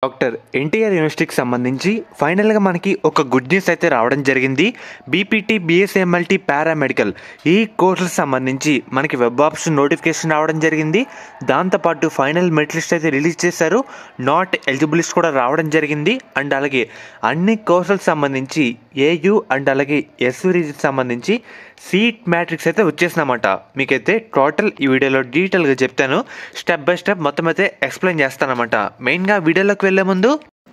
Doctor NTR యూనివర్సిటీకి సంబంధించి ఫైనల్గా మనకి ఒక గుడ్ న్యూస్ అయితే రావడం జరిగింది. బీపీటీ, బీఎస్ఎంఎల్టీ, పారామెడికల్ ఈ కోర్సులకు సంబంధించి మనకి వెబ్ ఆప్షన్ నోటిఫికేషన్ రావడం జరిగింది. దాంతోపాటు ఫైనల్ మెరిట్ లిస్ట్ అయితే రిలీజ్ చేశారు. నాట్ ఎలిజిబుల్ లిస్ట్ కూడా రావడం జరిగింది. అండ్ అలాగే అన్ని కోర్సులకు సంబంధించి ఏయూ అండ్ అలాగే ఎస్వి రీజన్కి సంబంధించి సీట్ మ్యాట్రిక్స్ అయితే వచ్చేసిందన్నమాట. మీకైతే టోటల్ ఈ వీడియోలో డీటెయిల్గా చెప్తాను. స్టెప్ బై స్టెప్ మొత్తం అయితే ఎక్స్ప్లెయిన్ చేస్తానన్నమాట. మెయిన్గా వీడియోలోకి వెళ్ళే ముందు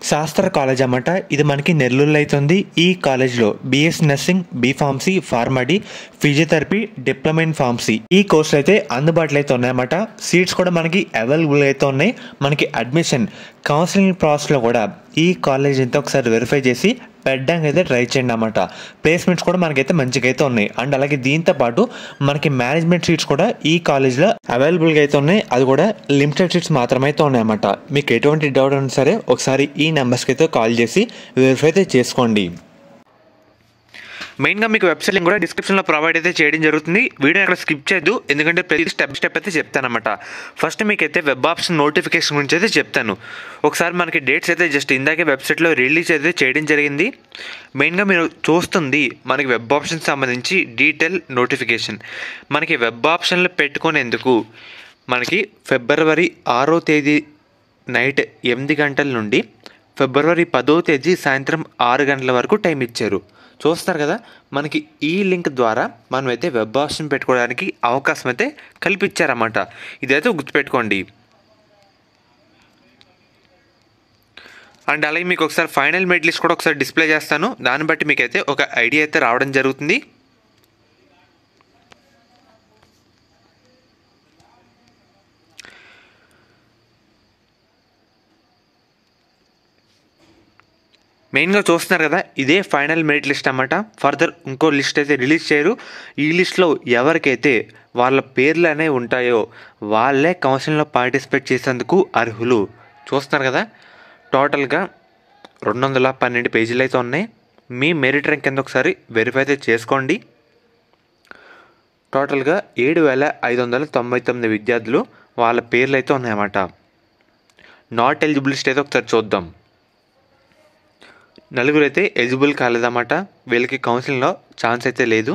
శాస్త్ర కాలేజ్ అన్నమాట. ఇది మనకి నెల్లూరులో అవుతుంది. ఈ కాలేజ్లో BS nursing, B Pharmacy, PharmD, physiotherapy, diploma in pharmacy ఈ కోర్సులు అయితే అందుబాటులో అయితే ఉన్నాయన్నమాట. సీట్స్ కూడా మనకి అవైలబుల్ అయితే ఉన్నాయి. మనకి అడ్మిషన్ కౌన్సిలింగ్ ప్రాసెస్లో కూడా ఈ కాలేజ్ అయితే ఒకసారి వెరిఫై చేసి పెట్టడానికి అయితే ట్రై చేయండి అన్నమాట. ప్లేస్మెంట్స్ కూడా మనకైతే మంచిగా అయితే ఉన్నాయి. అండ్ అలాగే దీంతో పాటు మనకి మేనేజ్మెంట్ సీట్స్ కూడా ఈ కాలేజ్లో అవైలబుల్గా అయితే ఉన్నాయి. అది కూడా లిమిటెడ్ సీట్స్ మాత్రమే అయితే ఉన్నాయన్నమాట. మీకు ఎటువంటి డౌట్ ఉన్నా సరే ఒకసారి ఈ నెంబర్స్కి అయితే కాల్ చేసి వెరిఫై అయితే చేసుకోండి. మెయిన్గా మీకు వెబ్సైట్ లింక్ కూడా డిస్క్రిప్షన్లో ప్రొవైడ్ అయితే చేయడం జరుగుతుంది. వీడియో అక్కడ స్కిప్ చేయొద్దు, ఎందుకంటే ప్రతి స్టెప్ అయితే చెప్తానమాట. ఫస్ట్ మీకైతే వెబ్ ఆప్షన్ నోటిఫికేషన్ గురించి అయితే చెప్తాను. ఒకసారి మనకి డేట్స్ అయితే జస్ట్ ఇందాకే వెబ్సైట్లో రిలీజ్ అయితే చేయడం జరిగింది. మెయిన్గా మీరు చూస్తుంది మనకి వెబ్ ఆప్షన్ సంబంధించి డీటెయిల్ నోటిఫికేషన్. మనకి వెబ్ ఆప్షన్లు పెట్టుకునేందుకు మనకి ఫిబ్రవరి 6వ తేదీ నైట్ 8 గంటల నుండి ఫిబ్రవరి 10వ తేదీ సాయంత్రం 6 గంటల వరకు టైం ఇచ్చారు. చూస్తారు కదా, మనకి ఈ లింక్ ద్వారా మనమైతే వెబ్ ఆప్షన్ పెట్టుకోవడానికి అవకాశం అయితే కల్పించారన్నమాట. ఇదైతే గుర్తుపెట్టుకోండి. అండ్ అలాగే మీకు ఒకసారి ఫైనల్ మెరిట్ లిస్ట్ కూడా ఒకసారి డిస్ప్లే చేస్తాను. దాన్ని బట్టి మీకైతే ఒక ఐడియా అయితే రావడం జరుగుతుంది. మెయిన్గా చూస్తున్నారు కదా, ఇదే ఫైనల్ మెరిట్ లిస్ట్ అన్నమాట. ఫర్దర్ ఇంకో లిస్ట్ అయితే రిలీజ్ చేయరు. ఈ లిస్ట్లో ఎవరికైతే వాళ్ళ పేర్లు అనేవి ఉంటాయో వాళ్ళే కౌన్సిలింగ్లో పార్టిసిపేట్ చేసేందుకు అర్హులు. చూస్తున్నారు కదా, టోటల్గా 212 పేజీలు అయితే ఉన్నాయి. మీ మెరిట్ ర్యాంక్ కింద ఒకసారి వెరిఫై అయితే చేసుకోండి. టోటల్గా 7,599 విద్యార్థులు వాళ్ళ పేర్లు అయితే ఉన్నాయన్నమాట. నాట్ ఎలిజిబుల్ లిస్ట్ అయితే ఒకసారి చూద్దాం. 4 అయితే ఎలిజిబుల్ కాలేదన్నమాట. వీళ్ళకి కౌన్సిలింగ్లో ఛాన్స్ అయితే లేదు.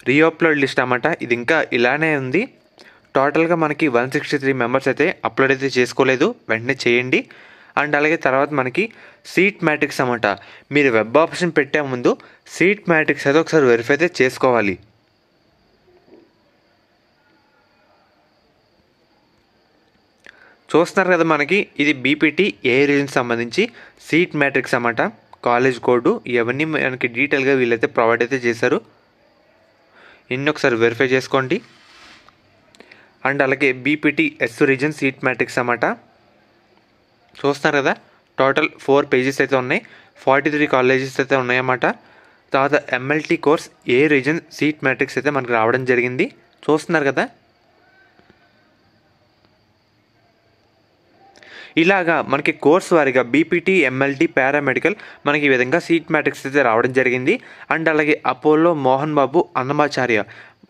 రీఅప్లోడ్ లిస్ట్ అన్నమాట. ఇది ఇంకా ఇలానే ఉంది. టోటల్గా మనకి 163 మెంబర్స్ అయితే అప్లోడ్ అయితే చేసుకోలేదు. వెంటనే చేయండి. అండ్ అలాగే తర్వాత మనకి సీట్ మ్యాట్రిక్స్ అన్నమాట. మీరు వెబ్ ఆప్షన్ పెట్టే ముందు సీట్ మ్యాట్రిక్స్ అయితే ఒకసారి వెరిఫై అయితే చేసుకోవాలి. చూస్తున్నారు కదా, మనకి ఇది బీపీటీ ఏ రీజన్కి సంబంధించి సీట్ మ్యాట్రిక్స్ అన్నమాట. కాలేజ్ కోడ్ ఇవన్నీ మనకి డీటెయిల్గా వీళ్ళైతే ప్రొవైడ్ అయితే చేశారు. ఇన్ని ఒకసారి వెరిఫై చేసుకోండి. అండ్ అలాగే BPT S reason seat matrix అన్నమాట. చూస్తున్నారు కదా, టోటల్ 4 పేజెస్ అయితే ఉన్నాయి. 43 కాలేజెస్ అయితే ఉన్నాయన్నమాట. తర్వాత ఎంఎల్టీ కోర్స్ ఏ రీజన్ సీట్ మ్యాట్రిక్స్ అయితే మనకి రావడం జరిగింది. చూస్తున్నారు కదా, ఇలాగా మనకి కోర్స్ వారీగా బీపీటీ, ఎంఎల్టీ, పారామెడికల్ మనకి ఈ విధంగా సీట్ మ్యాట్రిక్స్ అయితే రావడం జరిగింది. అండ్ అలాగే అపోలో, మోహన్ బాబు, అన్నమాచార్య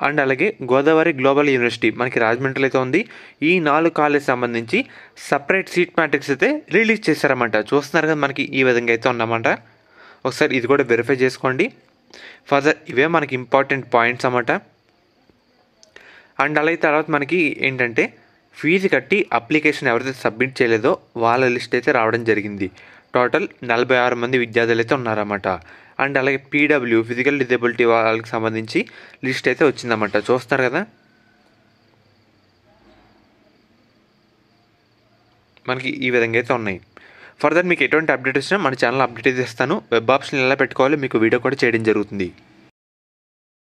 అండ్ అలాగే గోదావరి గ్లోబల్ యూనివర్సిటీ మనకి రాజమండ్రిలో అయితే ఉంది. ఈ 4 కాలేజ్ సంబంధించి సపరేట్ సీట్ మ్యాట్రిక్స్ అయితే రిలీజ్ చేశారన్నమాట. చూస్తున్నారు కదా, మనకి ఈ విధంగా అయితే ఉన్నమాట. ఒకసారి ఇది కూడా వెరిఫై చేసుకోండి. ఫర్దర్ ఇవే మనకి ఇంపార్టెంట్ పాయింట్స్ అన్నమాట. అండ్ అలాగే తర్వాత మనకి ఏంటంటే ఫీజు కట్టి అప్లికేషన్ ఎవరైతే సబ్మిట్ చేయలేదో వాళ్ళ లిస్ట్ అయితే రావడం జరిగింది. టోటల్ 46 మంది విద్యార్థులు అయితే ఉన్నారన్నమాట. అండ్ అలాగే పీడబ్ల్యూ ఫిజికల్ డిజబిలిటీ వాళ్ళకి సంబంధించి లిస్ట్ అయితే వచ్చిందన్నమాట. చూస్తున్నారు కదా, మనకి ఈ విధంగా అయితే ఉన్నాయి. ఫర్దర్ మీకు ఎటువంటి అప్డేట్ వచ్చినా మన ఛానల్ అప్డేట్ అయితే ఇస్తాను. వెబ్ ఆప్షన్ ఎలా పెట్టుకోవాలో మీకు వీడియో కూడా చేయడం జరుగుతుంది.